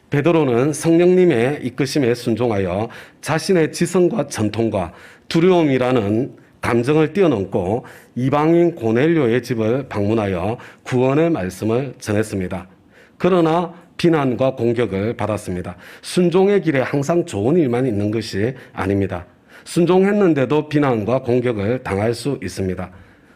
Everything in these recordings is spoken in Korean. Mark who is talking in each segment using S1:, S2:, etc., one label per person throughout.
S1: 베드로는 성령님의 이끄심에 순종하여 자신의 지성과 전통과 두려움이라는 감정을 뛰어넘고 이방인 고넬료의 집을 방문하여 구원의 말씀을 전했습니다. 그러나 비난과 공격을 받았습니다. 순종의 길에 항상 좋은 일만 있는 것이 아닙니다. 순종했는데도 비난과 공격을 당할 수 있습니다.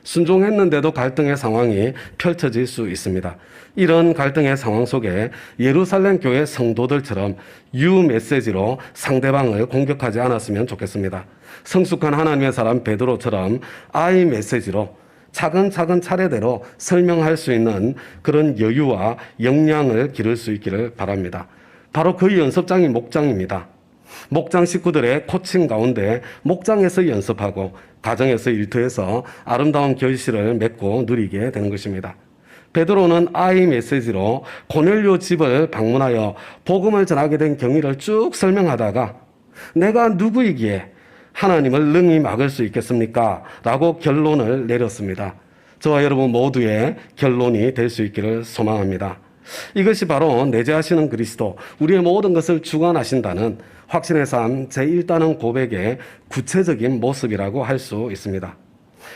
S1: 순종했는데도 갈등의 상황이 펼쳐질 수 있습니다. 이런 갈등의 상황 속에 예루살렘 교회 성도들처럼 유 메시지로 상대방을 공격하지 않았으면 좋겠습니다. 성숙한 하나님의 사람 베드로처럼 아이 메시지로 차근차근 차례대로 설명할 수 있는 그런 여유와 역량을 기를 수 있기를 바랍니다. 바로 그 연습장이 목장입니다. 목장 식구들의 코칭 가운데 목장에서 연습하고 가정에서 일터에서 아름다운 결실을 맺고 누리게 되는 것입니다. 베드로는 아이 메시지로 고넬료 집을 방문하여 복음을 전하게 된 경위를 쭉 설명하다가 내가 누구이기에 하나님을 능히 막을 수 있겠습니까? 라고 결론을 내렸습니다. 저와 여러분 모두의 결론이 될 수 있기를 소망합니다. 이것이 바로 내재하시는 그리스도, 우리의 모든 것을 주관하신다는 확신의 삶 제1단원 고백의 구체적인 모습이라고 할 수 있습니다.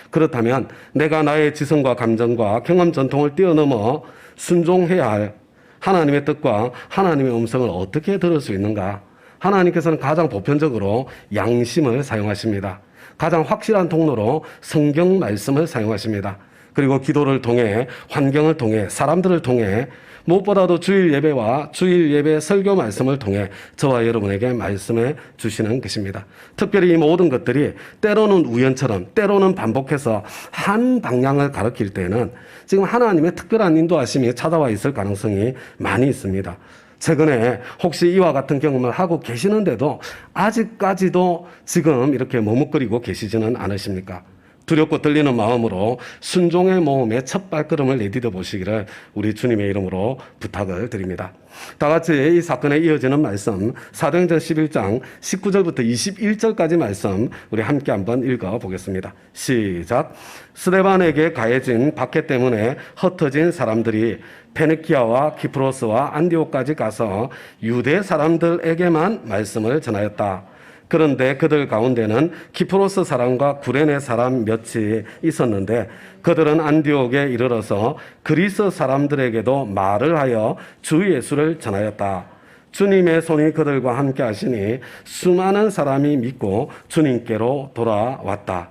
S1: 그렇다면 내가 나의 지성과 감정과 경험 전통을 뛰어넘어 순종해야 할 하나님의 뜻과 하나님의 음성을 어떻게 들을 수 있는가? 하나님께서는 가장 보편적으로 양심을 사용하십니다. 가장 확실한 통로로 성경 말씀을 사용하십니다. 그리고 기도를 통해, 환경을 통해, 사람들을 통해, 무엇보다도 주일 예배와 주일 예배 설교 말씀을 통해 저와 여러분에게 말씀해 주시는 것입니다. 특별히 이 모든 것들이 때로는 우연처럼, 때로는 반복해서 한 방향을 가리킬 때는 지금 하나님의 특별한 인도하심이 찾아와 있을 가능성이 많이 있습니다. 최근에 혹시 이와 같은 경험을 하고 계시는데도 아직까지도 지금 이렇게 머뭇거리고 계시지는 않으십니까? 두렵고 떨리는 마음으로 순종의 모험의 첫 발걸음을 내디뎌 보시기를 우리 주님의 이름으로 부탁을 드립니다. 다 같이 이 사건에 이어지는 말씀, 사도행전 11장 19절부터 21절까지 말씀 우리 함께 한번 읽어보겠습니다. 시작. 스데반에게 가해진 박해 때문에 흩어진 사람들이 페니키아와 키프로스와 안디옥까지 가서 유대 사람들에게만 말씀을 전하였다. 그런데 그들 가운데는 키프로스 사람과 구레네 사람 몇이 있었는데 그들은 안디옥에 이르러서 그리스 사람들에게도 말을 하여 주 예수를 전하였다. 주님의 손이 그들과 함께 하시니 수많은 사람이 믿고 주님께로 돌아왔다.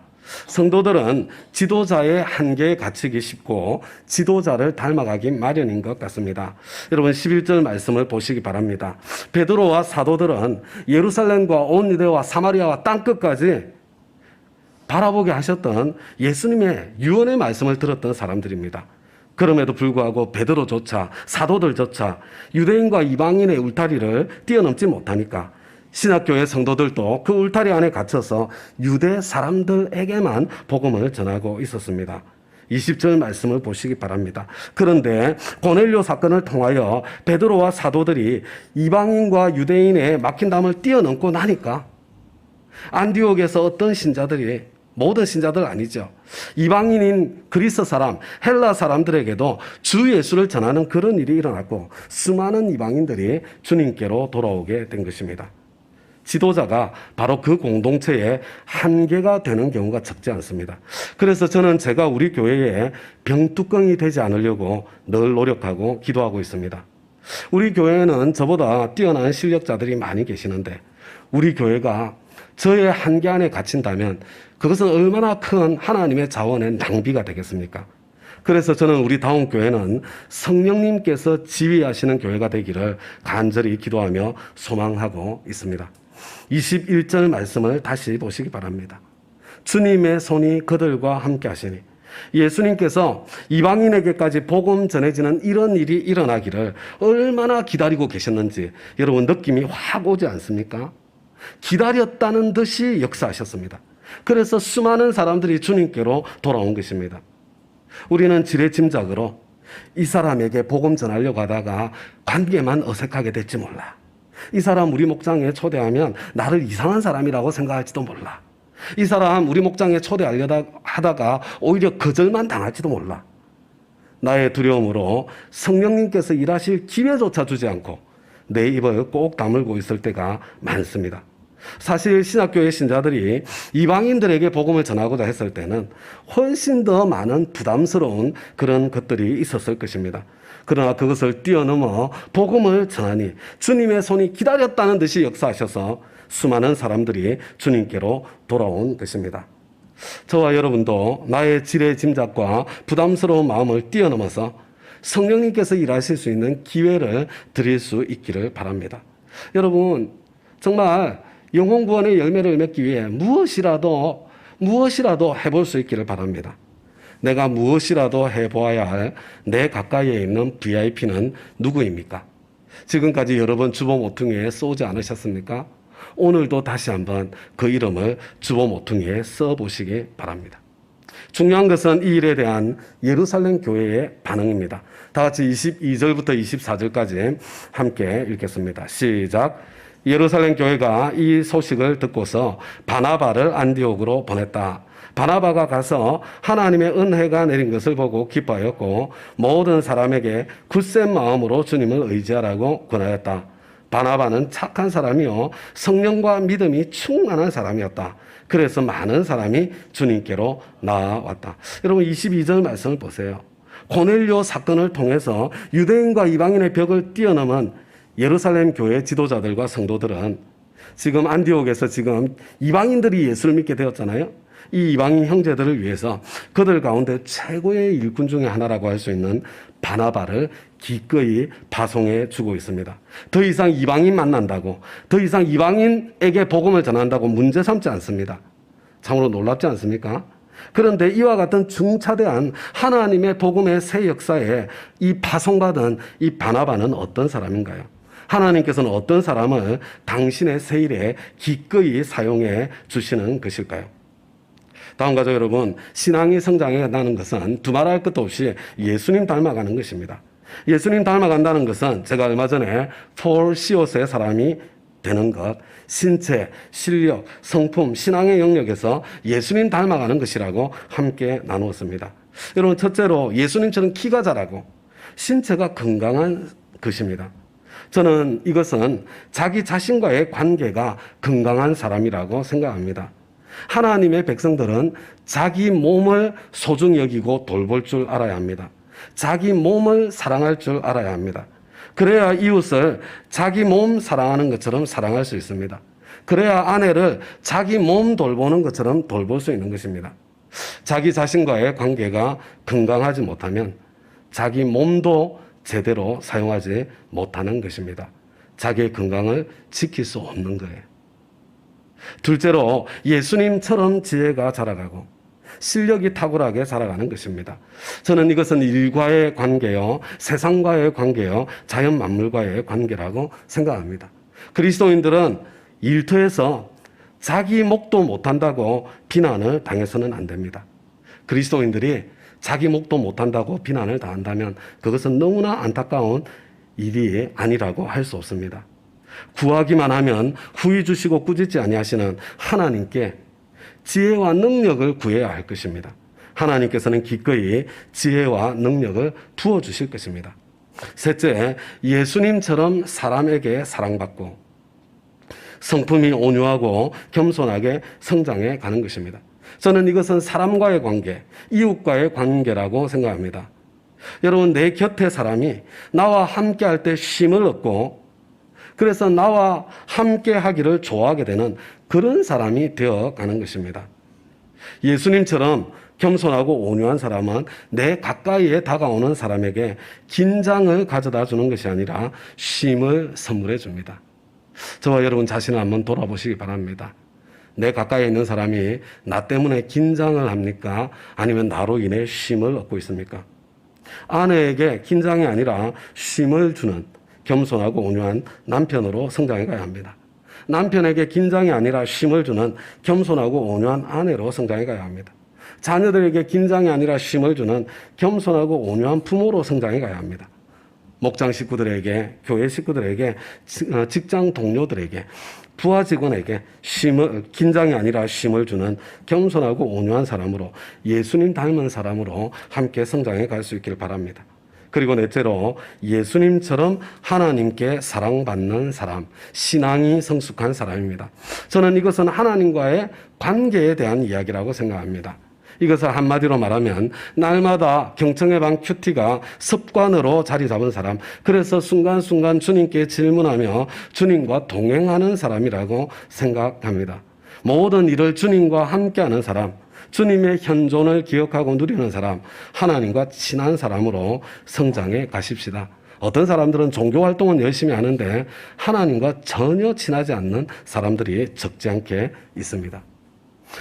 S1: 성도들은 지도자의 한계에 갇히기 쉽고 지도자를 닮아가기 마련인 것 같습니다. 여러분 11절 말씀을 보시기 바랍니다. 베드로와 사도들은 예루살렘과 온 유대와 사마리아와 땅끝까지 바라보게 하셨던 예수님의 유언의 말씀을 들었던 사람들입니다. 그럼에도 불구하고 베드로조차 사도들조차 유대인과 이방인의 울타리를 뛰어넘지 못하니까 신학교의 성도들도 그 울타리 안에 갇혀서 유대 사람들에게만 복음을 전하고 있었습니다. 20절 말씀을 보시기 바랍니다. 그런데 고넬료 사건을 통하여 베드로와 사도들이 이방인과 유대인의 막힌 담을 뛰어넘고 나니까 안디옥에서 어떤 신자들이, 모든 신자들 아니죠, 이방인인 그리스 사람, 헬라 사람들에게도 주 예수를 전하는 그런 일이 일어났고 수많은 이방인들이 주님께로 돌아오게 된 것입니다. 지도자가 바로 그 공동체의 한계가 되는 경우가 적지 않습니다. 그래서 저는 제가 우리 교회에 병뚜껑이 되지 않으려고 늘 노력하고 기도하고 있습니다. 우리 교회에는 저보다 뛰어난 실력자들이 많이 계시는데 우리 교회가 저의 한계 안에 갇힌다면 그것은 얼마나 큰 하나님의 자원의 낭비가 되겠습니까? 그래서 저는 우리 다운 교회는 성령님께서 지휘하시는 교회가 되기를 간절히 기도하며 소망하고 있습니다. 21절 말씀을 다시 보시기 바랍니다. 주님의 손이 그들과 함께 하시니, 예수님께서 이방인에게까지 복음 전해지는 이런 일이 일어나기를 얼마나 기다리고 계셨는지 여러분 느낌이 확 오지 않습니까? 기다렸다는 듯이 역사하셨습니다. 그래서 수많은 사람들이 주님께로 돌아온 것입니다. 우리는 지레짐작으로 이 사람에게 복음 전하려고 하다가 관계만 어색하게 될지 몰라, 이 사람 우리 목장에 초대하면 나를 이상한 사람이라고 생각할지도 몰라, 이 사람 우리 목장에 초대하려다 하다가 오히려 거절만 당할지도 몰라, 나의 두려움으로 성령님께서 일하실 기회조차 주지 않고 내 입을 꼭 다물고 있을 때가 많습니다. 사실 신학교의 신자들이 이방인들에게 복음을 전하고자 했을 때는 훨씬 더 많은 부담스러운 그런 것들이 있었을 것입니다. 그러나 그것을 뛰어넘어 복음을 전하니 주님의 손이 기다렸다는 듯이 역사하셔서 수많은 사람들이 주님께로 돌아온 것입니다. 저와 여러분도 나의 지레 짐작과 부담스러운 마음을 뛰어넘어서 성령님께서 일하실 수 있는 기회를 드릴 수 있기를 바랍니다. 여러분, 정말 영혼 구원의 열매를 맺기 위해 무엇이라도 해볼 수 있기를 바랍니다. 내가 무엇이라도 해보아야 할 내 가까이에 있는 VIP는 누구입니까? 지금까지 여러 번 주보 모퉁이에 쏘지 않으셨습니까? 오늘도 다시 한번 그 이름을 주보 모퉁이에 써보시기 바랍니다. 중요한 것은 이 일에 대한 예루살렘 교회의 반응입니다. 다 같이 22절부터 24절까지 함께 읽겠습니다. 시작. 예루살렘 교회가 이 소식을 듣고서 바나바를 안디옥으로 보냈다. 바나바가 가서 하나님의 은혜가 내린 것을 보고 기뻐하였고 모든 사람에게 굳센 마음으로 주님을 의지하라고 권하였다. 바나바는 착한 사람이요 성령과 믿음이 충만한 사람이었다. 그래서 많은 사람이 주님께로 나아왔다. 여러분 22절 말씀을 보세요. 고넬료 사건을 통해서 유대인과 이방인의 벽을 뛰어넘은 예루살렘 교회 지도자들과 성도들은 지금 안디옥에서 지금 이방인들이 예수를 믿게 되었잖아요. 이 이방인 형제들을 위해서 그들 가운데 최고의 일꾼 중에 하나라고 할 수 있는 바나바를 기꺼이 파송해 주고 있습니다. 더 이상 이방인 만난다고, 더 이상 이방인에게 복음을 전한다고 문제 삼지 않습니다. 참으로 놀랍지 않습니까? 그런데 이와 같은 중차대한 하나님의 복음의 새 역사에 이 파송받은 이 바나바는 어떤 사람인가요? 하나님께서는 어떤 사람을 당신의 새 일에 기꺼이 사용해 주시는 것일까요? 다음과 같이 여러분, 신앙이 성장해간다는 것은 두말할 것도 없이 예수님 닮아가는 것입니다. 예수님 닮아간다는 것은 제가 얼마 전에 폴 시오스의 사람이 되는 것, 신체, 실력, 성품, 신앙의 영역에서 예수님 닮아가는 것이라고 함께 나누었습니다. 여러분, 첫째로 예수님처럼 키가 자라고 신체가 건강한 것입니다. 저는 이것은 자기 자신과의 관계가 건강한 사람이라고 생각합니다. 하나님의 백성들은 자기 몸을 소중히 여기고 돌볼 줄 알아야 합니다. 자기 몸을 사랑할 줄 알아야 합니다. 그래야 이웃을 자기 몸 사랑하는 것처럼 사랑할 수 있습니다. 그래야 아내를 자기 몸 돌보는 것처럼 돌볼 수 있는 것입니다. 자기 자신과의 관계가 건강하지 못하면 자기 몸도 제대로 사용하지 못하는 것입니다. 자기의 건강을 지킬 수 없는 거예요. 둘째로 예수님처럼 지혜가 자라가고 실력이 탁월하게 자라가는 것입니다. 저는 이것은 일과의 관계요, 세상과의 관계요, 자연 만물과의 관계라고 생각합니다. 그리스도인들은 일터에서 자기 목도 못한다고 비난을 당해서는 안 됩니다. 그리스도인들이 자기 목도 못한다고 비난을 당한다면 그것은 너무나 안타까운 일이 아니라고 할 수 없습니다. 구하기만 하면 후히 주시고 꾸짖지 아니하시는 하나님께 지혜와 능력을 구해야 할 것입니다. 하나님께서는 기꺼이 지혜와 능력을 부어주실 것입니다. 셋째, 예수님처럼 사람에게 사랑받고 성품이 온유하고 겸손하게 성장해 가는 것입니다. 저는 이것은 사람과의 관계, 이웃과의 관계라고 생각합니다. 여러분, 내 곁에 사람이 나와 함께 할 때 쉼을 얻고 그래서 나와 함께 하기를 좋아하게 되는 그런 사람이 되어가는 것입니다. 예수님처럼 겸손하고 온유한 사람은 내 가까이에 다가오는 사람에게 긴장을 가져다 주는 것이 아니라 쉼을 선물해 줍니다. 저와 여러분 자신을 한번 돌아보시기 바랍니다. 내 가까이에 있는 사람이 나 때문에 긴장을 합니까? 아니면 나로 인해 쉼을 얻고 있습니까? 아내에게 긴장이 아니라 쉼을 주는 겸손하고 온유한 남편으로 성장해 가야 합니다. 남편에게 긴장이 아니라 쉼을 주는 겸손하고 온유한 아내로 성장해 가야 합니다. 자녀들에게 긴장이 아니라 쉼을 주는 겸손하고 온유한 부모로 성장해 가야 합니다. 목장 식구들에게, 교회 식구들에게, 직장 동료들에게, 부하 직원에게 긴장이 아니라 쉼을 주는 겸손하고 온유한 사람으로 예수님 닮은 사람으로 함께 성장해 갈 수 있기를 바랍니다. 그리고 넷째로 예수님처럼 하나님께 사랑받는 사람, 신앙이 성숙한 사람입니다. 저는 이것은 하나님과의 관계에 대한 이야기라고 생각합니다. 이것을 한마디로 말하면 날마다 경청의 방 큐티가 습관으로 자리 잡은 사람, 그래서 순간순간 주님께 질문하며 주님과 동행하는 사람이라고 생각합니다. 모든 일을 주님과 함께하는 사람, 주님의 현존을 기억하고 누리는 사람, 하나님과 친한 사람으로 성장해 가십시다. 어떤 사람들은 종교 활동은 열심히 하는데 하나님과 전혀 친하지 않는 사람들이 적지 않게 있습니다.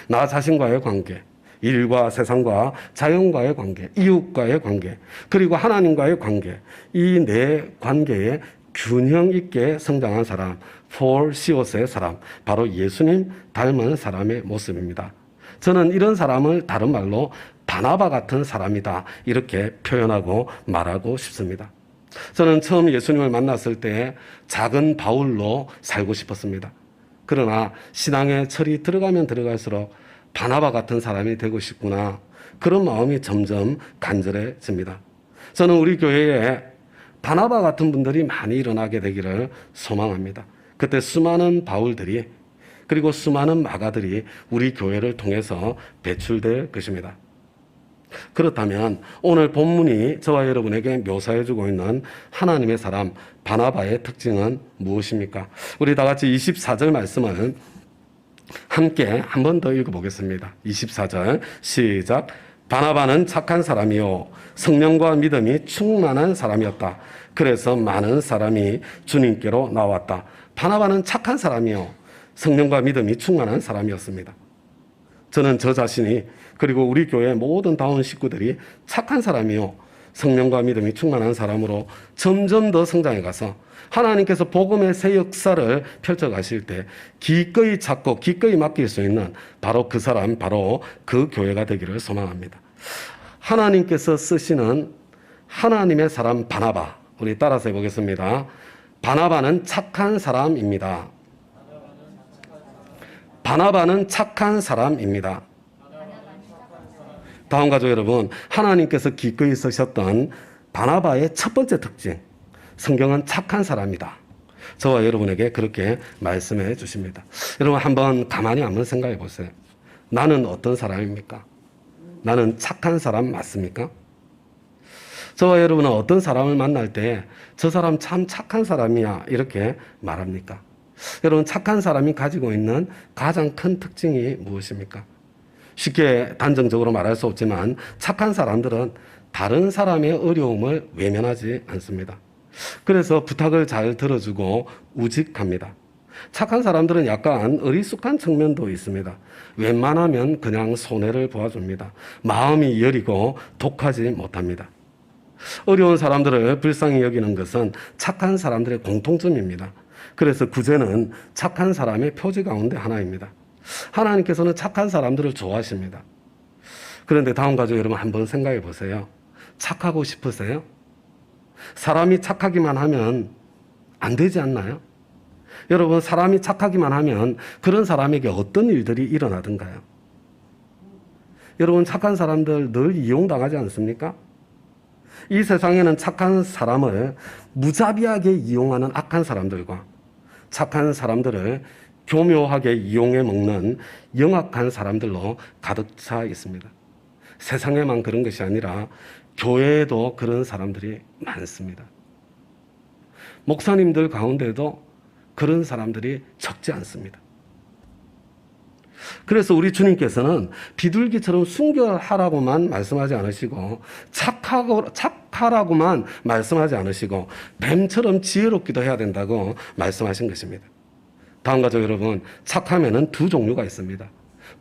S1: 나 자신과의 관계, 일과 세상과 자연과의 관계, 이웃과의 관계, 그리고 하나님과의 관계, 이 네 관계에 균형 있게 성장한 사람, 폴 시오스의 사람, 바로 예수님 닮은 사람의 모습입니다. 저는 이런 사람을 다른 말로 바나바 같은 사람이다, 이렇게 표현하고 말하고 싶습니다. 저는 처음 예수님을 만났을 때 작은 바울로 살고 싶었습니다. 그러나 신앙의 철이 들어가면 들어갈수록 바나바 같은 사람이 되고 싶구나, 그런 마음이 점점 간절해집니다. 저는 우리 교회에 바나바 같은 분들이 많이 일어나게 되기를 소망합니다. 그때 수많은 바울들이, 그리고 수많은 마가들이 우리 교회를 통해서 배출될 것입니다. 그렇다면 오늘 본문이 저와 여러분에게 묘사해주고 있는 하나님의 사람 바나바의 특징은 무엇입니까? 우리 다 같이 24절 말씀을 함께 한 번 더 읽어보겠습니다. 24절 시작. 바나바는 착한 사람이요 성령과 믿음이 충만한 사람이었다. 그래서 많은 사람이 주님께로 나왔다. 바나바는 착한 사람이요 성령과 믿음이 충만한 사람이었습니다. 저는 저 자신이, 그리고 우리 교회 모든 다운 식구들이 착한 사람이요 성령과 믿음이 충만한 사람으로 점점 더 성장해 가서 하나님께서 복음의 새 역사를 펼쳐가실 때 기꺼이 찾고 기꺼이 맡길 수 있는 바로 그 사람, 바로 그 교회가 되기를 소망합니다. 하나님께서 쓰시는 하나님의 사람 바나바, 우리 따라서 해보겠습니다. 바나바는 착한 사람입니다. 바나바는 착한 사람입니다. 다음 가족 여러분, 하나님께서 기꺼이 쓰셨던 바나바의 첫 번째 특징, 성경은 착한 사람이다. 저와 여러분에게 그렇게 말씀해 주십니다. 여러분 한번 가만히 한번 생각해 보세요. 나는 어떤 사람입니까? 나는 착한 사람 맞습니까? 저와 여러분은 어떤 사람을 만날 때 저 사람 참 착한 사람이야 이렇게 말합니까? 여러분 착한 사람이 가지고 있는 가장 큰 특징이 무엇입니까? 쉽게 단정적으로 말할 수 없지만 착한 사람들은 다른 사람의 어려움을 외면하지 않습니다. 그래서 부탁을 잘 들어주고 우직합니다. 착한 사람들은 약간 어리숙한 측면도 있습니다. 웬만하면 그냥 손해를 보아줍니다. 마음이 여리고 독하지 못합니다. 어려운 사람들을 불쌍히 여기는 것은 착한 사람들의 공통점입니다. 그래서 구제는 착한 사람의 표지 가운데 하나입니다. 하나님께서는 착한 사람들을 좋아하십니다. 그런데 다음 가족 여러분 한번 생각해 보세요. 착하고 싶으세요? 사람이 착하기만 하면 안 되지 않나요? 여러분 사람이 착하기만 하면 그런 사람에게 어떤 일들이 일어나던가요? 여러분 착한 사람들 늘 이용당하지 않습니까? 이 세상에는 착한 사람을 무자비하게 이용하는 악한 사람들과 착한 사람들을 교묘하게 이용해 먹는 영악한 사람들로 가득 차 있습니다. 세상에만 그런 것이 아니라 교회에도 그런 사람들이 많습니다. 목사님들 가운데도 그런 사람들이 적지 않습니다. 그래서 우리 주님께서는 비둘기처럼 순결하라고만 말씀하지 않으시고 착하라고만 말씀하지 않으시고 뱀처럼 지혜롭기도 해야 된다고 말씀하신 것입니다. 다음 가족 여러분, 착함에는 두 종류가 있습니다.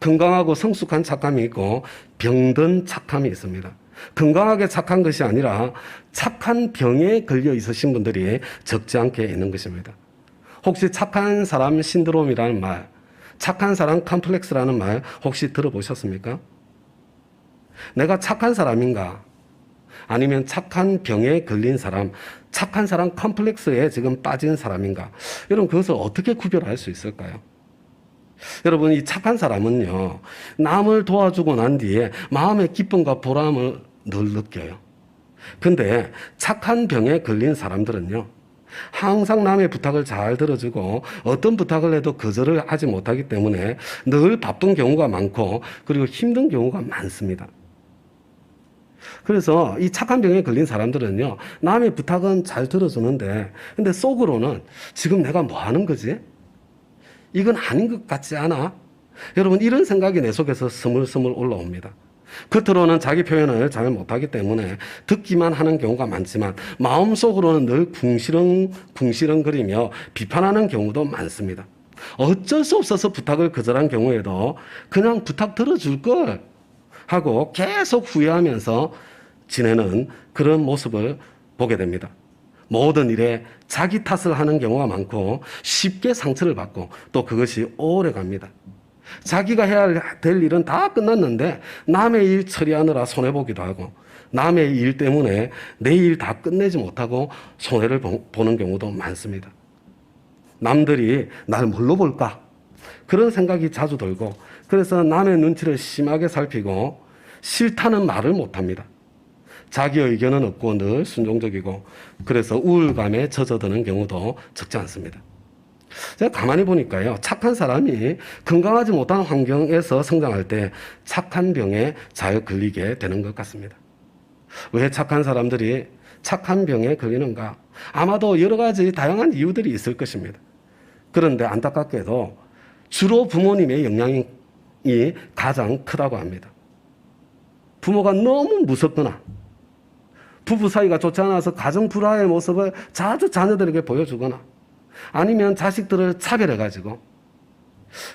S1: 건강하고 성숙한 착함이 있고 병든 착함이 있습니다. 건강하게 착한 것이 아니라 착한 병에 걸려 있으신 분들이 적지 않게 있는 것입니다. 혹시 착한 사람 신드롬이라는 말, 착한 사람 컴플렉스라는 말 혹시 들어보셨습니까? 내가 착한 사람인가? 아니면 착한 병에 걸린 사람, 착한 사람 컴플렉스에 지금 빠진 사람인가? 여러분 그것을 어떻게 구별할 수 있을까요? 여러분 이 착한 사람은요, 남을 도와주고 난 뒤에 마음의 기쁨과 보람을 늘 느껴요. 근데 착한 병에 걸린 사람들은요, 항상 남의 부탁을 잘 들어주고 어떤 부탁을 해도 거절을 하지 못하기 때문에 늘 바쁜 경우가 많고 그리고 힘든 경우가 많습니다. 그래서 이 착한 병에 걸린 사람들은요, 남의 부탁은 잘 들어주는데 근데 속으로는 지금 내가 뭐 하는 거지? 이건 아닌 것 같지 않아? 여러분, 이런 생각이 내 속에서 스물스물 올라옵니다. 겉으로는 자기 표현을 잘 못하기 때문에 듣기만 하는 경우가 많지만 마음속으로는 늘 궁시렁거리며 비판하는 경우도 많습니다. 어쩔 수 없어서 부탁을 거절한 경우에도 그냥 부탁 들어줄 걸 하고 계속 후회하면서 지내는 그런 모습을 보게 됩니다. 모든 일에 자기 탓을 하는 경우가 많고 쉽게 상처를 받고 또 그것이 오래 갑니다. 자기가 해야 될 일은 다 끝났는데 남의 일 처리하느라 손해보기도 하고 남의 일 때문에 내 일 다 끝내지 못하고 손해를 보는 경우도 많습니다. 남들이 날 뭘로 볼까? 그런 생각이 자주 들고 그래서 남의 눈치를 심하게 살피고 싫다는 말을 못합니다. 자기 의견은 없고 늘 순종적이고 그래서 우울감에 젖어드는 경우도 적지 않습니다. 제가 가만히 보니까요, 착한 사람이 건강하지 못한 환경에서 성장할 때 착한 병에 잘 걸리게 되는 것 같습니다. 왜 착한 사람들이 착한 병에 걸리는가? 아마도 여러 가지 다양한 이유들이 있을 것입니다. 그런데 안타깝게도 주로 부모님의 영향이 가장 크다고 합니다. 부모가 너무 무섭거나 부부 사이가 좋지 않아서 가정 불화의 모습을 자주 자녀들에게 보여주거나 아니면 자식들을 차별해가지고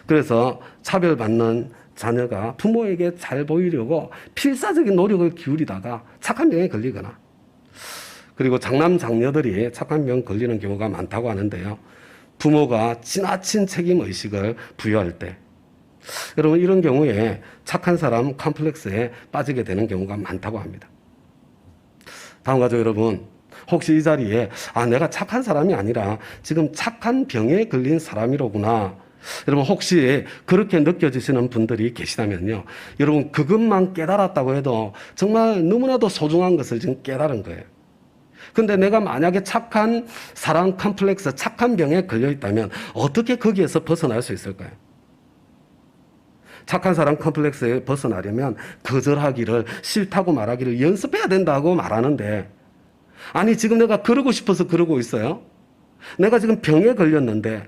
S1: 그래서 차별받는 자녀가 부모에게 잘 보이려고 필사적인 노력을 기울이다가 착한 병에 걸리거나 그리고 장남 장녀들이 착한 병 걸리는 경우가 많다고 하는데요. 부모가 지나친 책임의식을 부여할 때 여러분 이런 경우에 착한 사람 컴플렉스에 빠지게 되는 경우가 많다고 합니다. 다음 가족 여러분, 혹시 이 자리에 내가 착한 사람이 아니라 지금 착한 병에 걸린 사람이로구나. 여러분 혹시 그렇게 느껴지시는 분들이 계시다면요. 여러분 그것만 깨달았다고 해도 정말 너무나도 소중한 것을 지금 깨달은 거예요. 근데 내가 만약에 착한 사람 컴플렉스, 착한 병에 걸려 있다면 어떻게 거기에서 벗어날 수 있을까요? 착한 사람 컴플렉스에 벗어나려면 거절하기를, 싫다고 말하기를 연습해야 된다고 말하는데 아니 지금 내가 그러고 싶어서 그러고 있어요? 내가 지금 병에 걸렸는데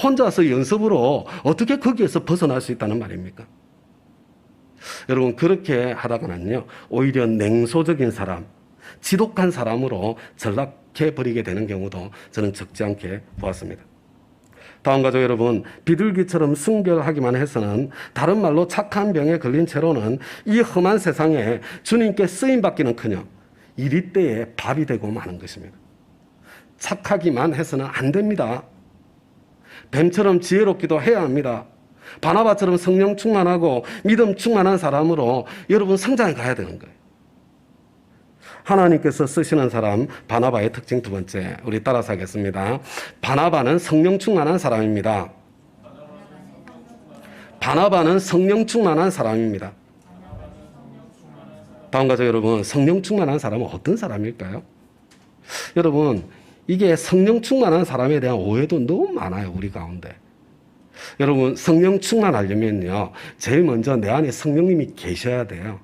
S1: 혼자서 연습으로 어떻게 거기에서 벗어날 수 있다는 말입니까? 여러분 그렇게 하다가는요 오히려 냉소적인 사람, 지독한 사람으로 전락해버리게 되는 경우도 저는 적지 않게 보았습니다. 다음 가족 여러분, 비둘기처럼 순결하기만 해서는 다른 말로 착한 병에 걸린 채로는 이 험한 세상에 주님께 쓰임받기는커녕 이리때에 밥이 되고 마는 것입니다. 착하기만 해서는 안 됩니다. 뱀처럼 지혜롭기도 해야 합니다. 바나바처럼 성령 충만하고 믿음 충만한 사람으로 여러분 성장해 가야 되는 거예요. 하나님께서 쓰시는 사람 바나바의 특징 두 번째, 우리 따라서 하겠습니다. 바나바는 성령 충만한 사람입니다. 바나바는 성령 충만한 사람입니다. 다음 가족 여러분, 성령 충만한 사람은 어떤 사람일까요? 여러분 이게 성령 충만한 사람에 대한 오해도 너무 많아요, 우리 가운데. 여러분 성령 충만하려면요 제일 먼저 내 안에 성령님이 계셔야 돼요.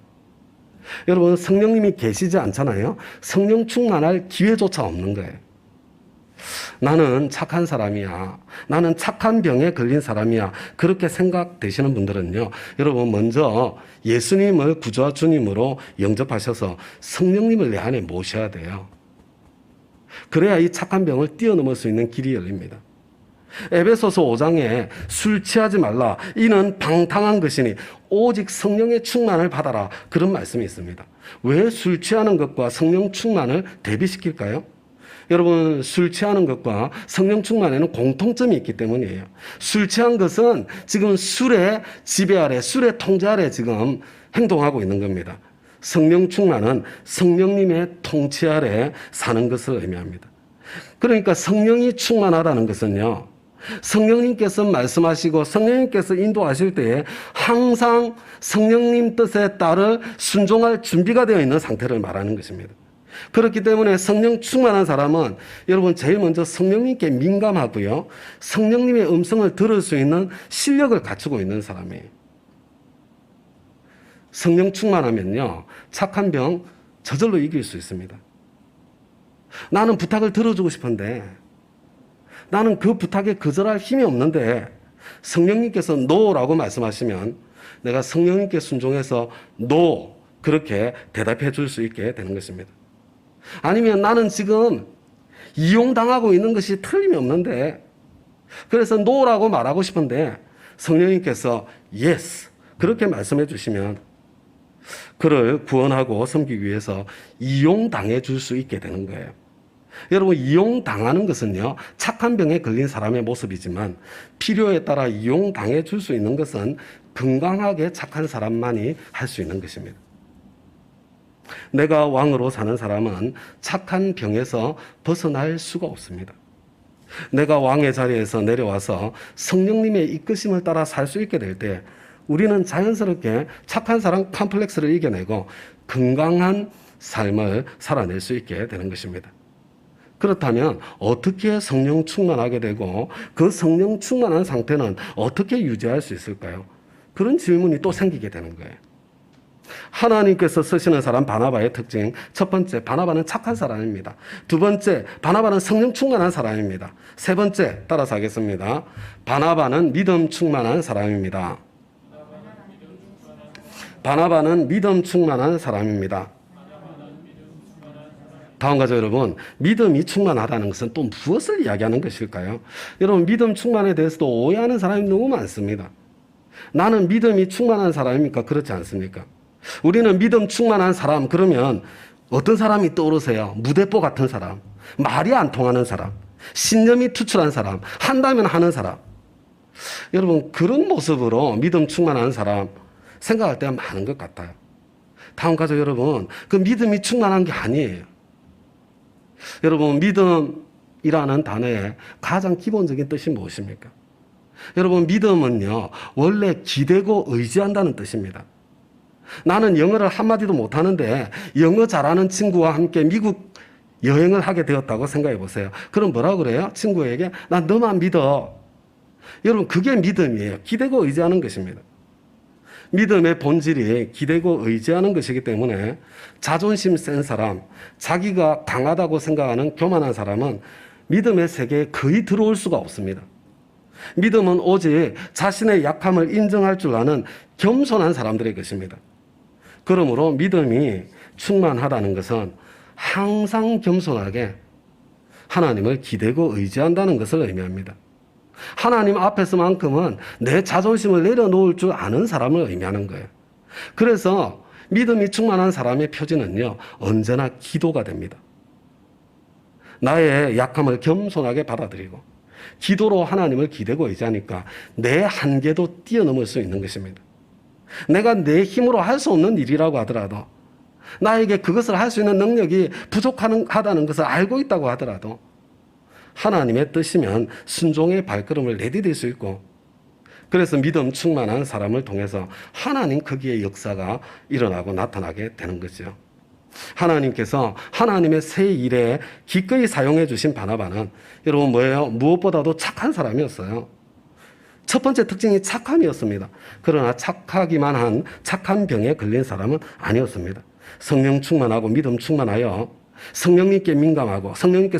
S1: 여러분 성령님이 계시지 않잖아요. 성령 충만할 기회조차 없는 거예요. 나는 착한 사람이야, 나는 착한 병에 걸린 사람이야, 그렇게 생각되시는 분들은요 여러분 먼저 예수님을 구주와 주님으로 영접하셔서 성령님을 내 안에 모셔야 돼요. 그래야 이 착한 병을 뛰어넘을 수 있는 길이 열립니다. 에베소서 5장에 술 취하지 말라, 이는 방탕한 것이니 오직 성령의 충만을 받아라, 그런 말씀이 있습니다. 왜 술 취하는 것과 성령 충만을 대비시킬까요? 여러분 술 취하는 것과 성령 충만에는 공통점이 있기 때문이에요. 술 취한 것은 지금 술의 지배 아래, 술의 통제 아래 지금 행동하고 있는 겁니다. 성령 충만은 성령님의 통치 아래 사는 것을 의미합니다. 그러니까 성령이 충만하다는 것은요 성령님께서 말씀하시고 성령님께서 인도하실 때에 항상 성령님 뜻에 따라 순종할 준비가 되어 있는 상태를 말하는 것입니다. 그렇기 때문에 성령 충만한 사람은 여러분 제일 먼저 성령님께 민감하고요. 성령님의 음성을 들을 수 있는 실력을 갖추고 있는 사람이에요. 성령 충만하면요. 착한 병 저절로 이길 수 있습니다. 나는 부탁을 들어주고 싶은데 나는 그 부탁에 거절할 힘이 없는데 성령님께서 노라고 말씀하시면 내가 성령님께 순종해서 노 그렇게 대답해 줄 수 있게 되는 것입니다. 아니면 나는 지금 이용당하고 있는 것이 틀림이 없는데 그래서 노라고 말하고 싶은데 성령님께서 yes 그렇게 말씀해 주시면 그를 구원하고 섬기기 위해서 이용당해 줄 수 있게 되는 거예요. 여러분 이용당하는 것은요 착한 병에 걸린 사람의 모습이지만 필요에 따라 이용당해 줄 수 있는 것은 건강하게 착한 사람만이 할 수 있는 것입니다. 내가 왕으로 사는 사람은 착한 병에서 벗어날 수가 없습니다. 내가 왕의 자리에서 내려와서 성령님의 이끄심을 따라 살 수 있게 될 때 우리는 자연스럽게 착한 사람 컴플렉스를 이겨내고 건강한 삶을 살아낼 수 있게 되는 것입니다. 그렇다면 어떻게 성령 충만하게 되고 그 성령 충만한 상태는 어떻게 유지할 수 있을까요? 그런 질문이 또 생기게 되는 거예요. 하나님께서 쓰시는 사람 바나바의 특징 첫 번째 바나바는 착한 사람입니다. 두 번째 바나바는 성령 충만한 사람입니다. 세 번째 따라서 하겠습니다. 바나바는 믿음 충만한 사람입니다. 바나바는 믿음 충만한 사람입니다. 다음 가죠 여러분. 믿음이 충만하다는 것은 또 무엇을 이야기하는 것일까요? 여러분 믿음 충만에 대해서도 오해하는 사람이 너무 많습니다. 나는 믿음이 충만한 사람입니까? 그렇지 않습니까? 우리는 믿음 충만한 사람 그러면 어떤 사람이 떠오르세요? 무대뽀 같은 사람, 말이 안 통하는 사람, 신념이 투철한 사람, 한다면 하는 사람. 여러분 그런 모습으로 믿음 충만한 사람 생각할 때가 많은 것 같아요. 다음 가죠 여러분. 그 믿음이 충만한 게 아니에요. 여러분 믿음이라는 단어의 가장 기본적인 뜻이 무엇입니까? 여러분 믿음은요 원래 기대고 의지한다는 뜻입니다. 나는 영어를 한마디도 못하는데 영어 잘하는 친구와 함께 미국 여행을 하게 되었다고 생각해 보세요. 그럼 뭐라고 그래요? 친구에게 난 너만 믿어. 여러분 그게 믿음이에요. 기대고 의지하는 것입니다. 믿음의 본질이 기대고 의지하는 것이기 때문에 자존심 센 사람, 자기가 강하다고 생각하는 교만한 사람은 믿음의 세계에 거의 들어올 수가 없습니다. 믿음은 오직 자신의 약함을 인정할 줄 아는 겸손한 사람들의 것입니다. 그러므로 믿음이 충만하다는 것은 항상 겸손하게 하나님을 기대고 의지한다는 것을 의미합니다. 하나님 앞에서만큼은 내 자존심을 내려놓을 줄 아는 사람을 의미하는 거예요. 그래서 믿음이 충만한 사람의 표지는요, 언제나 기도가 됩니다. 나의 약함을 겸손하게 받아들이고 기도로 하나님을 기대고 의지하니까 내 한계도 뛰어넘을 수 있는 것입니다. 내가 내 힘으로 할 수 없는 일이라고 하더라도 나에게 그것을 할 수 있는 능력이 부족하다는 것을 알고 있다고 하더라도 하나님의 뜻이면 순종의 발걸음을 내디딜 수 있고 그래서 믿음 충만한 사람을 통해서 하나님 거기에 역사가 일어나고 나타나게 되는 거죠. 하나님께서 하나님의 새 일에 기꺼이 사용해 주신 바나바는 여러분 뭐예요? 무엇보다도 착한 사람이었어요. 첫 번째 특징이 착함이었습니다. 그러나 착하기만 한 착한 병에 걸린 사람은 아니었습니다. 성령 충만하고 믿음 충만하여 성령님께 민감하고 성령님께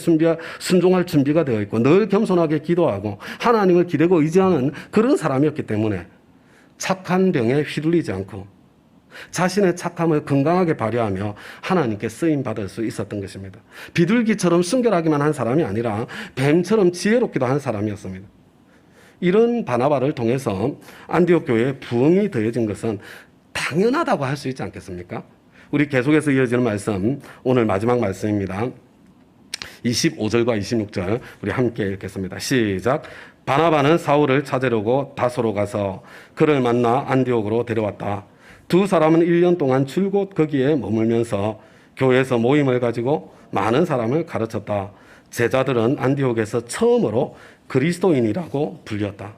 S1: 순종할 준비가 되어 있고 늘 겸손하게 기도하고 하나님을 기대고 의지하는 그런 사람이었기 때문에 착한 병에 휘둘리지 않고 자신의 착함을 건강하게 발휘하며 하나님께 쓰임받을 수 있었던 것입니다. 비둘기처럼 순결하기만 한 사람이 아니라 뱀처럼 지혜롭기도 한 사람이었습니다. 이런 바나바를 통해서 안디옥 교회에 부흥이 더해진 것은 당연하다고 할 수 있지 않겠습니까? 우리 계속해서 이어지는 말씀, 오늘 마지막 말씀입니다. 25절과 26절 우리 함께 읽겠습니다. 시작. 바나바는 사울을 찾으려고 다소로 가서 그를 만나 안디옥으로 데려왔다. 두 사람은 1년 동안 줄곧 거기에 머물면서 교회에서 모임을 가지고 많은 사람을 가르쳤다. 제자들은 안디옥에서 처음으로 그리스도인이라고 불렸다.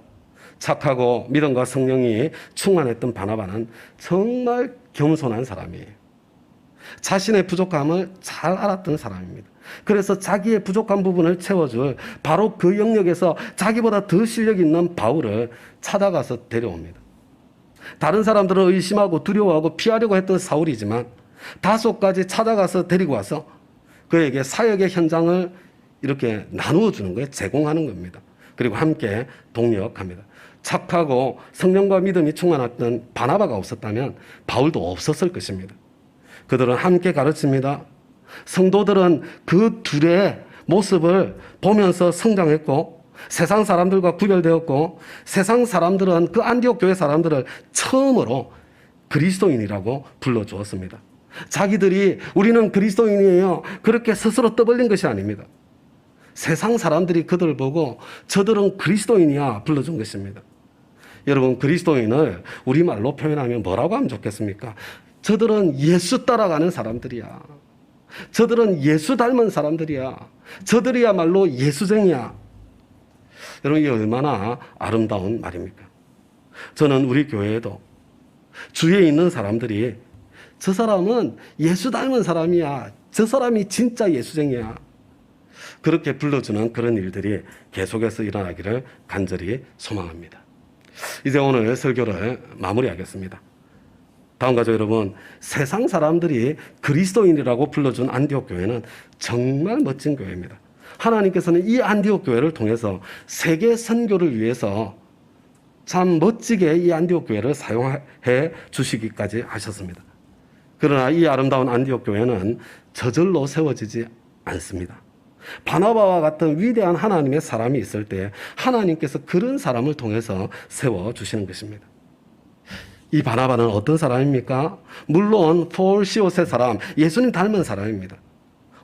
S1: 착하고 믿음과 성령이 충만했던 바나바는 정말 겸손한 사람이에요. 자신의 부족함을 잘 알았던 사람입니다. 그래서 자기의 부족한 부분을 채워줄 바로 그 영역에서 자기보다 더 실력 있는 바울을 찾아가서 데려옵니다. 다른 사람들을 의심하고 두려워하고 피하려고 했던 사울이지만 다소까지 찾아가서 데리고 와서 그에게 사역의 현장을 이렇게 나누어 주는 거예요. 제공하는 겁니다. 그리고 함께 동력합니다. 착하고 성령과 믿음이 충만했던 바나바가 없었다면 바울도 없었을 것입니다. 그들은 함께 가르칩니다. 성도들은 그 둘의 모습을 보면서 성장했고 세상 사람들과 구별되었고 세상 사람들은 그 안디옥 교회 사람들을 처음으로 그리스도인이라고 불러주었습니다. 자기들이 우리는 그리스도인이에요. 그렇게 스스로 떠벌린 것이 아닙니다. 세상 사람들이 그들을 보고 저들은 그리스도인이야 불러준 것입니다. 여러분, 그리스도인을 우리말로 표현하면 뭐라고 하면 좋겠습니까? 저들은 예수 따라가는 사람들이야. 저들은 예수 닮은 사람들이야. 저들이야말로 예수쟁이야. 여러분, 이게 얼마나 아름다운 말입니까? 저는 우리 교회에도 주위에 있는 사람들이 저 사람은 예수 닮은 사람이야. 저 사람이 진짜 예수쟁이야. 그렇게 불러주는 그런 일들이 계속해서 일어나기를 간절히 소망합니다. 이제 오늘 설교를 마무리하겠습니다. 다음 가족 여러분, 세상 사람들이 그리스도인이라고 불러준 안디옥 교회는 정말 멋진 교회입니다. 하나님께서는 이 안디옥 교회를 통해서 세계 선교를 위해서 참 멋지게 이 안디옥 교회를 사용해 주시기까지 하셨습니다. 그러나 이 아름다운 안디옥 교회는 저절로 세워지지 않습니다. 바나바와 같은 위대한 하나님의 사람이 있을 때 하나님께서 그런 사람을 통해서 세워주시는 것입니다. 이 바나바는 어떤 사람입니까? 물론 폴시옷의 사람, 예수님 닮은 사람입니다.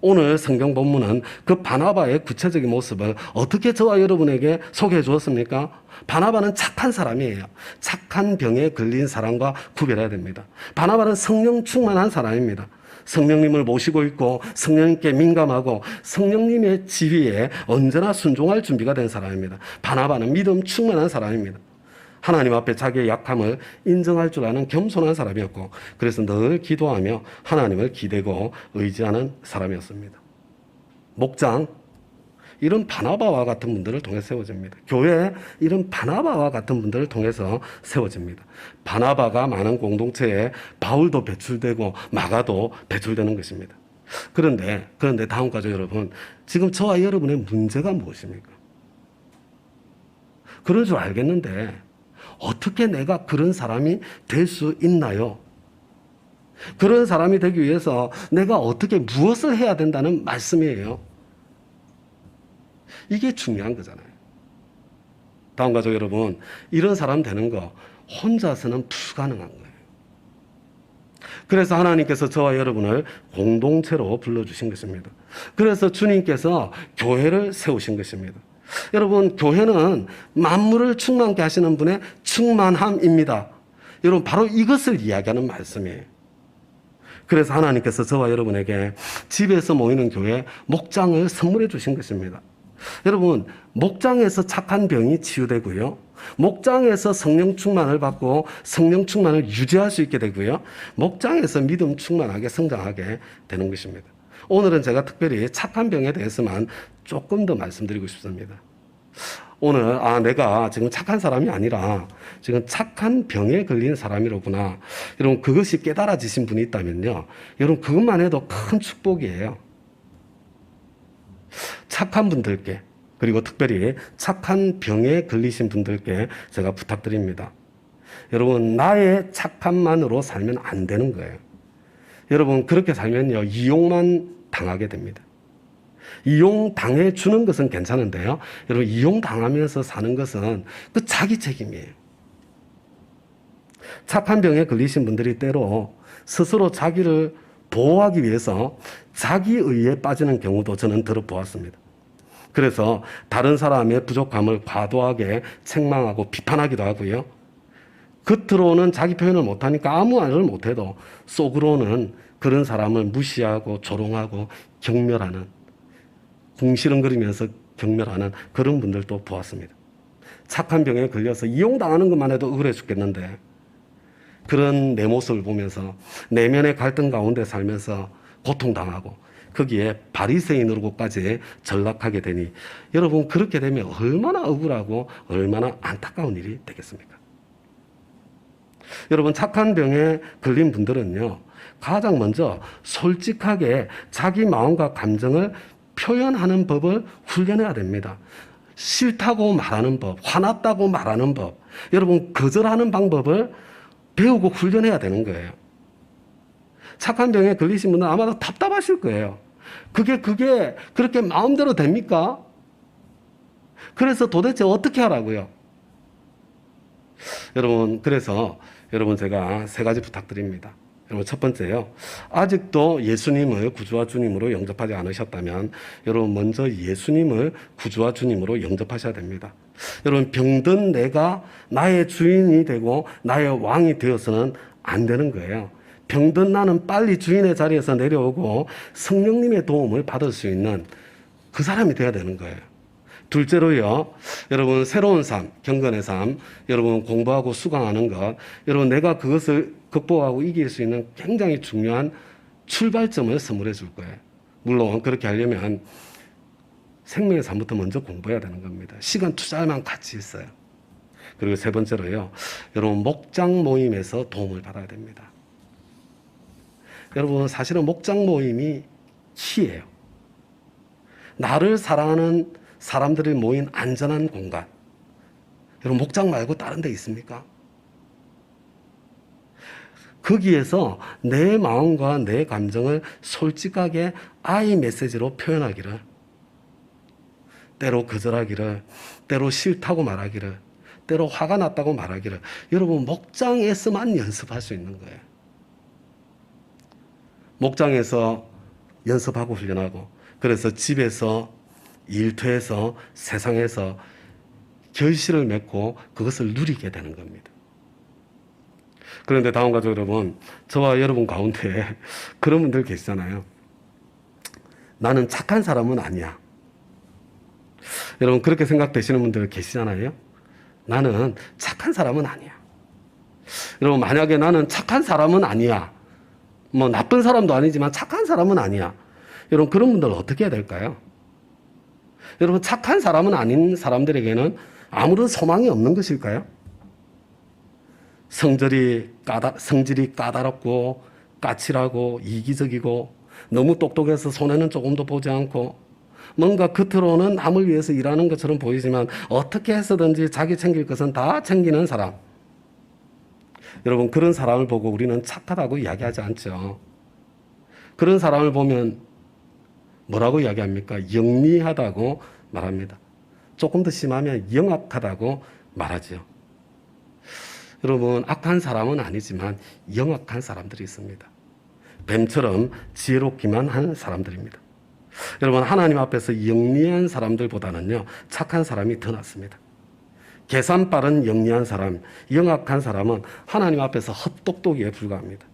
S1: 오늘 성경 본문은 그 바나바의 구체적인 모습을 어떻게 저와 여러분에게 소개해 주었습니까? 바나바는 착한 사람이에요. 착한 병에 걸린 사람과 구별해야 됩니다. 바나바는 성령 충만한 사람입니다. 성령님을 모시고 있고 성령님께 민감하고 성령님의 지휘에 언제나 순종할 준비가 된 사람입니다. 바나바는 믿음 충만한 사람입니다. 하나님 앞에 자기의 약함을 인정할 줄 아는 겸손한 사람이었고 그래서 늘 기도하며 하나님을 기대고 의지하는 사람이었습니다. 목장, 이런 바나바와 같은 분들을 통해 세워집니다. 교회, 이런 바나바와 같은 분들을 통해서 세워집니다. 바나바가 많은 공동체에 바울도 배출되고 마가도 배출되는 것입니다. 그런데 다음 가족 여러분, 지금 저와 여러분의 문제가 무엇입니까? 그런 줄 알겠는데 어떻게 내가 그런 사람이 될 수 있나요? 그런 사람이 되기 위해서 내가 어떻게 무엇을 해야 된다는 말씀이에요. 이게 중요한 거잖아요. 다음 가족 여러분, 이런 사람 되는 거 혼자서는 불가능한 거예요. 그래서 하나님께서 저와 여러분을 공동체로 불러주신 것입니다. 그래서 주님께서 교회를 세우신 것입니다. 여러분, 교회는 만물을 충만케 하시는 분의 충만함입니다. 여러분, 바로 이것을 이야기하는 말씀이에요. 그래서 하나님께서 저와 여러분에게 집에서 모이는 교회 목장을 선물해 주신 것입니다. 여러분, 목장에서 착한 병이 치유되고요. 목장에서 성령 충만을 받고 성령 충만을 유지할 수 있게 되고요. 목장에서 믿음 충만하게 성장하게 되는 것입니다. 오늘은 제가 특별히 착한 병에 대해서만 조금 더 말씀드리고 싶습니다. 오늘 내가 지금 착한 사람이 아니라 지금 착한 병에 걸린 사람이로구나. 여러분, 그것이 깨달아지신 분이 있다면요. 여러분, 그것만 해도 큰 축복이에요. 착한 분들께, 그리고 특별히 착한 병에 걸리신 분들께 제가 부탁드립니다. 여러분, 나의 착함만으로 살면 안 되는 거예요. 여러분, 그렇게 살면요, 이용만 당하게 됩니다. 이용당해 주는 것은 괜찮은데요. 여러분, 이용당하면서 사는 것은 그 자기 책임이에요. 착한 병에 걸리신 분들이 때로 스스로 자기를 보호하기 위해서 자기의에 빠지는 경우도 저는 들어보았습니다. 그래서 다른 사람의 부족함을 과도하게 책망하고 비판하기도 하고요. 겉으로는 자기 표현을 못하니까 아무 말을 못해도 속으로는 그런 사람을 무시하고 조롱하고 경멸하는, 궁시렁거리면서 경멸하는 그런 분들도 보았습니다. 착한 병에 걸려서 이용당하는 것만 해도 억울해 죽겠는데 그런 내 모습을 보면서 내면의 갈등 가운데 살면서 고통당하고 거기에 바리새인으로까지 전락하게 되니 여러분 그렇게 되면 얼마나 억울하고 얼마나 안타까운 일이 되겠습니까? 여러분 착한 병에 걸린 분들은요 가장 먼저 솔직하게 자기 마음과 감정을 표현하는 법을 훈련해야 됩니다. 싫다고 말하는 법, 화났다고 말하는 법, 여러분 거절하는 방법을 배우고 훈련해야 되는 거예요. 착한 병에 걸리신 분은 아마도 답답하실 거예요. 그게 그렇게 마음대로 됩니까? 그래서 도대체 어떻게 하라고요? 여러분, 그래서 여러분 제가 세 가지 부탁드립니다. 여러분 첫 번째요. 아직도 예수님을 구주와 주님으로 영접하지 않으셨다면 여러분 먼저 예수님을 구주와 주님으로 영접하셔야 됩니다. 여러분 병든 내가 나의 주인이 되고 나의 왕이 되어서는 안 되는 거예요. 병든 나는 빨리 주인의 자리에서 내려오고 성령님의 도움을 받을 수 있는 그 사람이 되어야 되는 거예요. 둘째로요, 여러분 새로운 삶, 경건의 삶, 여러분 공부하고 수강하는 것, 여러분 내가 그것을 극복하고 이길 수 있는 굉장히 중요한 출발점을 선물해 줄 거예요. 물론 그렇게 하려면 생명의 삶부터 먼저 공부해야 되는 겁니다. 시간 투자할 만한 가치 있어요. 그리고 세 번째로요, 여러분 목장 모임에서 도움을 받아야 됩니다. 여러분 사실은 목장 모임이 키예요. 나를 사랑하는 사람들이 모인 안전한 공간. 여러분 목장 말고 다른 데 있습니까? 거기에서 내 마음과 내 감정을 솔직하게 아이 메시지로 표현하기를, 때로 거절하기를, 때로 싫다고 말하기를, 때로 화가 났다고 말하기를, 여러분 목장에서만 연습할 수 있는 거예요. 목장에서 연습하고 훈련하고, 그래서 집에서 일터에서 세상에서 결실을 맺고 그것을 누리게 되는 겁니다. 그런데 다음 가족 여러분, 저와 여러분 가운데 그런 분들 계시잖아요. 나는 착한 사람은 아니야. 여러분 그렇게 생각되시는 분들 계시잖아요. 나는 착한 사람은 아니야. 여러분 만약에 나는 착한 사람은 아니야, 뭐 나쁜 사람도 아니지만 착한 사람은 아니야, 여러분 그런 분들 어떻게 해야 될까요? 여러분 착한 사람은 아닌 사람들에게는 아무런 소망이 없는 것일까요? 성질이 까다롭고 까칠하고 이기적이고 너무 똑똑해서 손해는 조금도 보지 않고 뭔가 겉으로는 남을 위해서 일하는 것처럼 보이지만 어떻게 해서든지 자기 챙길 것은 다 챙기는 사람. 여러분 그런 사람을 보고 우리는 착하다고 이야기하지 않죠. 그런 사람을 보면 뭐라고 이야기합니까? 영리하다고 말합니다. 조금 더 심하면 영악하다고 말하죠. 여러분 악한 사람은 아니지만 영악한 사람들이 있습니다. 뱀처럼 지혜롭기만 한 사람들입니다. 여러분 하나님 앞에서 영리한 사람들보다는요 착한 사람이 더 낫습니다. 계산 빠른 영리한 사람, 영악한 사람은 하나님 앞에서 헛똑똑이에 불과합니다.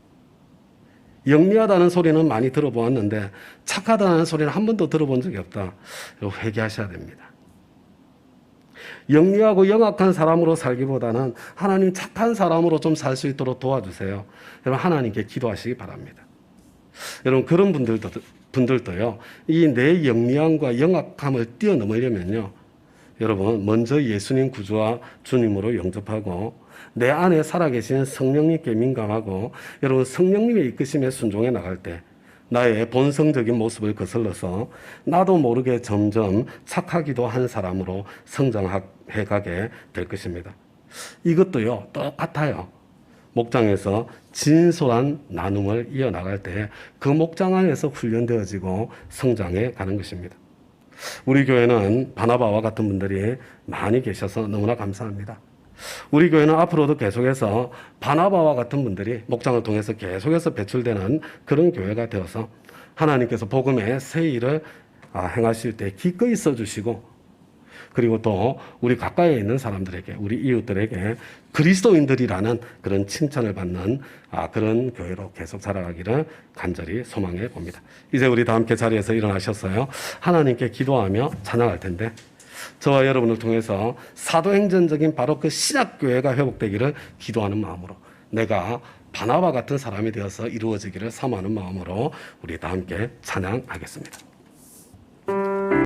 S1: 영리하다는 소리는 많이 들어보았는데 착하다는 소리는 한 번도 들어본 적이 없다. 회개하셔야 됩니다. 영리하고 영악한 사람으로 살기보다는 하나님 착한 사람으로 좀 살 수 있도록 도와주세요. 여러분 하나님께 기도하시기 바랍니다. 여러분 그런 분들도요, 이 내 영리함과 영악함을 뛰어넘으려면요, 여러분 먼저 예수님 구주와 주님으로 영접하고 내 안에 살아계신 성령님께 민감하고 여러분 성령님의 이끄심에 순종해 나갈 때 나의 본성적인 모습을 거슬러서 나도 모르게 점점 착하기도 한 사람으로 성장해 가게 될 것입니다. 이것도요 똑같아요. 목장에서 진솔한 나눔을 이어나갈 때 그 목장 안에서 훈련되어지고 성장해 가는 것입니다. 우리 교회는 바나바와 같은 분들이 많이 계셔서 너무나 감사합니다. 우리 교회는 앞으로도 계속해서 바나바와 같은 분들이 목장을 통해서 계속해서 배출되는 그런 교회가 되어서 하나님께서 복음의 새 일을 행하실 때 기꺼이 써주시고, 그리고 또 우리 가까이에 있는 사람들에게, 우리 이웃들에게 그리스도인들이라는 그런 칭찬을 받는 그런 교회로 계속 자라가기를 간절히 소망해 봅니다. 이제 우리 다 함께 자리에서 일어나셨어요. 하나님께 기도하며 찬양할 텐데, 저와 여러분을 통해서 사도행전적인 바로 그 신약교회가 회복되기를 기도하는 마음으로 내가 바나바 같은 사람이 되어서 이루어지기를 사모하는 마음으로 우리 다 함께 찬양하겠습니다.